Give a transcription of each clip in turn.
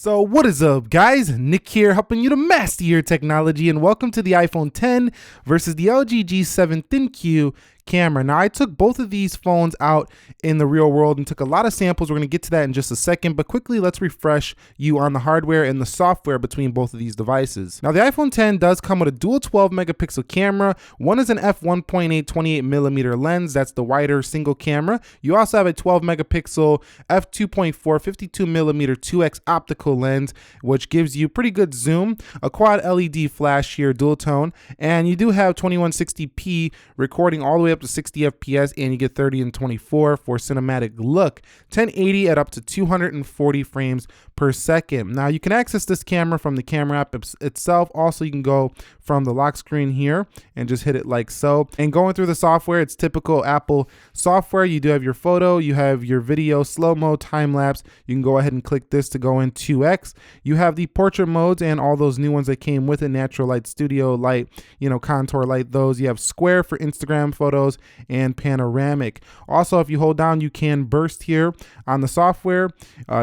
So what is up, guys? Nick here, helping you to master your technology, and welcome to the iPhone 10 versus the LG G7 ThinQ camera. Now, I took both of these phones out in the real world and took a lot of samples. We're going to get to that in just a second, but quickly, let's refresh you on the hardware and the software between both of these devices. Now, the iPhone 10 does come with a dual 12 megapixel camera. One is an f1.8 28mm lens. That's the wider single camera. You also have a 12 megapixel f2.4 52mm 2x optical lens, which gives you pretty good zoom, a quad LED flash here, dual tone, and you do have 2160p recording all the way up to 60 FPS, and you get 30 and 24 for cinematic look, 1080 at up to 240 frames per second. Now, you can access this camera from the camera app itself. Also, you can go from the lock screen here and just hit it like so. And going through the software, it's typical Apple software. You do have your photo, you have your video, slow-mo, time-lapse. You can go ahead and click this to go in 2x. You have the portrait modes and all those new ones that came with it, natural light, studio light, contour light, those. You have square for Instagram photos and panoramic. Also, if you hold down, you can burst here on the software.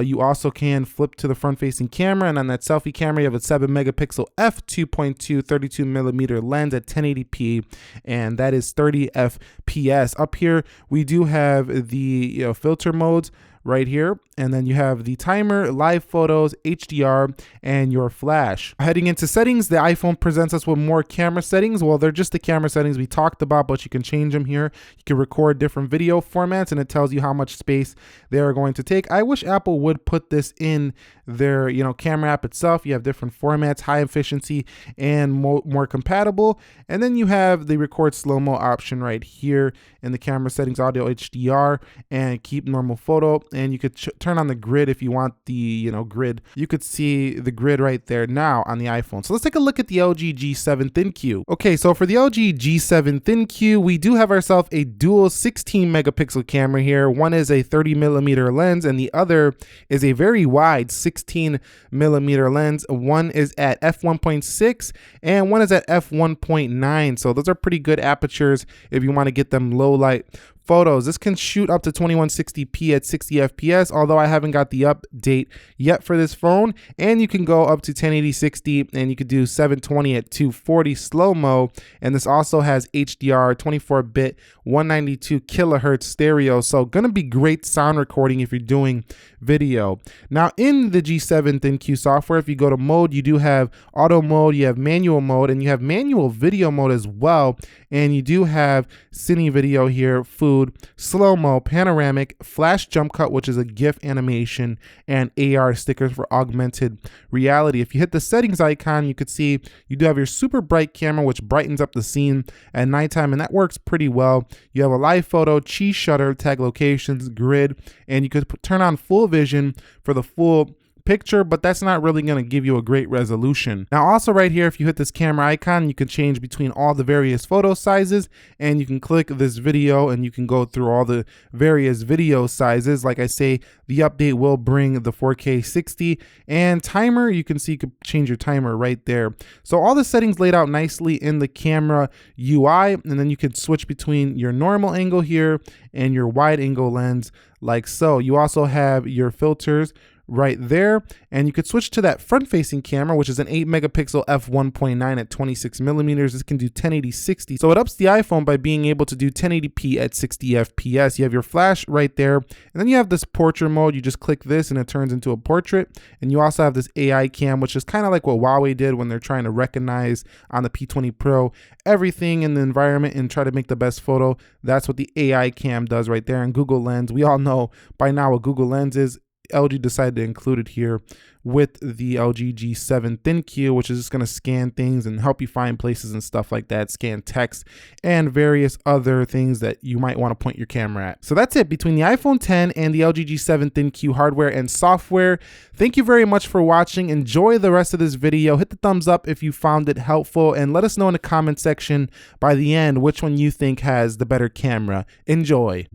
You also can flip to the front-facing camera, and on that selfie camera, you have a 7 megapixel f2.2 32mm lens at 1080p, and that is 30 FPS. Up here, we do have the filter modes right here, and then you have the timer, live photos, HDR, and your flash. Heading into settings, the iPhone presents us with more camera settings. Well, they're just the camera settings we talked about, but you can change them here. You can record different video formats, and it tells you how much space they are going to take. I wish Apple would put this in their camera app itself. You have different formats, high efficiency and more compatible. And then you have the record slow-mo option right here in the camera settings, audio, HDR, and keep normal photo. And you could turn on the grid if you want the grid. You could see the grid right there now on the iPhone. So let's take a look at the LG G7 ThinQ. Okay, so for the LG G7 ThinQ, we do have ourselves a dual 16 megapixel camera here. One is a 30mm lens, and the other is a very wide 16mm lens. One is at f1.6 and one is at f1.9. So those are pretty good apertures if you want to get them low light photos. This can shoot up to 2160p at 60 FPS, although I haven't got the update yet for this phone. And you can go up to 1080 60, and you could do 720 at 240 slow-mo. And this also has HDR, 24-bit, 192 kilohertz stereo. So gonna be great sound recording if you're doing video. Now, in the G7 ThinQ software, if you go to mode, you do have auto mode, you have manual mode, and you have manual video mode as well. And you do have cine video here, food, slow-mo, panoramic, flash jump cut, which is a GIF animation, and AR stickers for augmented reality. If you hit the settings icon, you could see you do have your super bright camera, which brightens up the scene at nighttime, and that works pretty well. You have a live photo, cheese shutter, tag locations, grid, and you could turn on full vision for the full picture, but that's not really going to give you a great resolution. Now, also right here, if you hit this camera icon, you can change between all the various photo sizes, and you can click this video and you can go through all the various video sizes. Like I say, the update will bring the 4K 60, and timer, you can see you could change your timer right there. So all the settings laid out nicely in the camera UI, and then you can switch between your normal angle here and your wide angle lens like so. You also have your filters right there, and you could switch to that front-facing camera, which is an 8 megapixel f1.9 at 26mm. This can do 1080 60, so it ups the iPhone by being able to do 1080p at 60 FPS. You have your flash right there, and then you have this portrait mode. You just click this and it turns into a portrait. And you also have this AI cam, which is kind of like what Huawei did when they're trying to recognize on the P20 Pro everything in the environment and try to make the best photo. That's what the AI cam does right there. And Google Lens, we all know by now what Google Lens is. LG decided to include it here with the LG G7 ThinQ, which is just going to scan things and help you find places and stuff like that, scan text and various other things that you might want to point your camera at. So that's it between the iPhone 10 and the LG G7 ThinQ hardware and software. Thank you very much for watching. Enjoy the rest of this video. Hit the thumbs up if you found it helpful, and let us know in the comment section by the end which one you think has the better camera. Enjoy.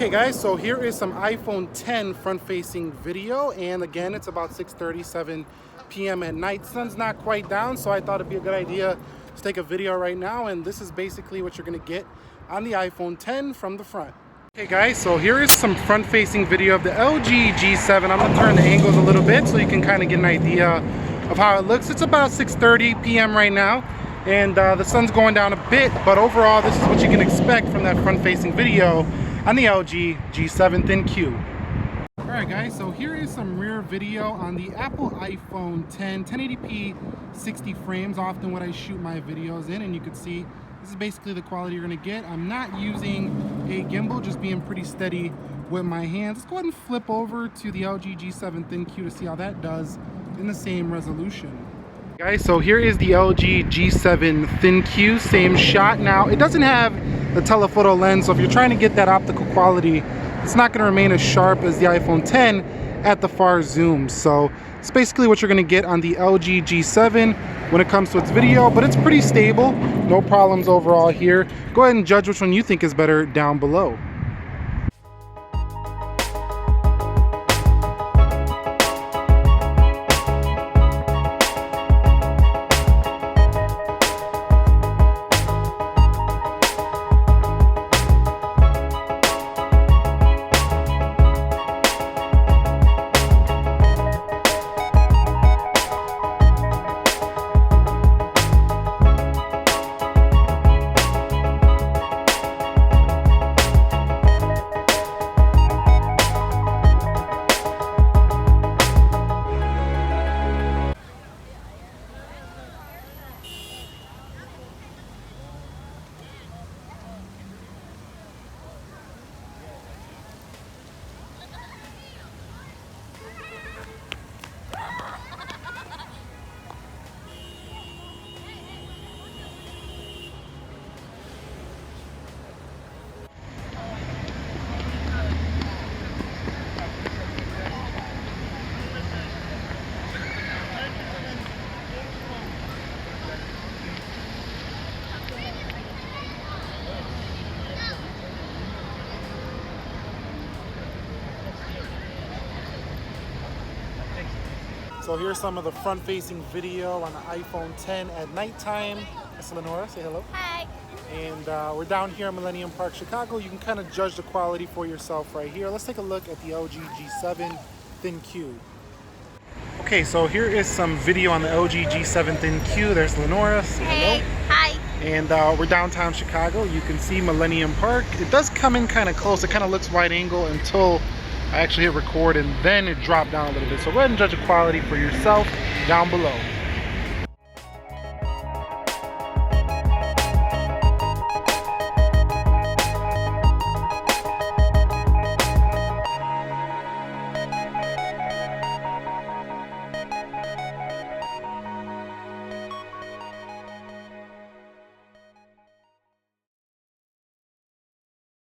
Okay guys, so here is some iPhone 10 front-facing video, and again it's about 6:37 p.m. at night. Sun's not quite down, so I thought it'd be a good idea to take a video right now, and this is basically what you're gonna get on the iPhone 10 from the front. Okay guys, so here is some front-facing video of the LG G7. I'm gonna turn the angles a little bit so you can kind of get an idea of how it looks. It's about 6:30 p.m. right now, and the sun's going down a bit, but overall this is what you can expect from that front-facing video on the LG G7 ThinQ. Alright guys, so here is some rear video on the Apple iPhone 10, 1080p 60 frames, often what I shoot my videos in, and you can see this is basically the quality you're going to get. I'm not using a gimbal, just being pretty steady with my hands. Let's go ahead and flip over to the LG G7 ThinQ to see how that does in the same resolution. Guys, so here is the LG G7 ThinQ, same shot. Now it doesn't have the telephoto lens, so if you're trying to get that optical quality, it's not going to remain as sharp as the iPhone 10 at the far zoom. So it's basically what you're going to get on the LG G7 when it comes to its video, but it's pretty stable, no problems overall here. Go ahead and judge which one you think is better down below. So here's some of the front-facing video on the iPhone 10 at nighttime. Miss Lenora, say hello. Hi. And we're down here in Millennium Park, Chicago. You can kind of judge the quality for yourself right here. Let's take a look at the LG G7 ThinQ. Okay, so here is some video on the LG G7 ThinQ. There's Lenora, say hello. Hey. Hi. And we're downtown Chicago. You can see Millennium Park. It does come in kind of close. It kind of looks wide angle until I actually hit record, and then it dropped down a little bit. So go ahead and judge the quality for yourself down below.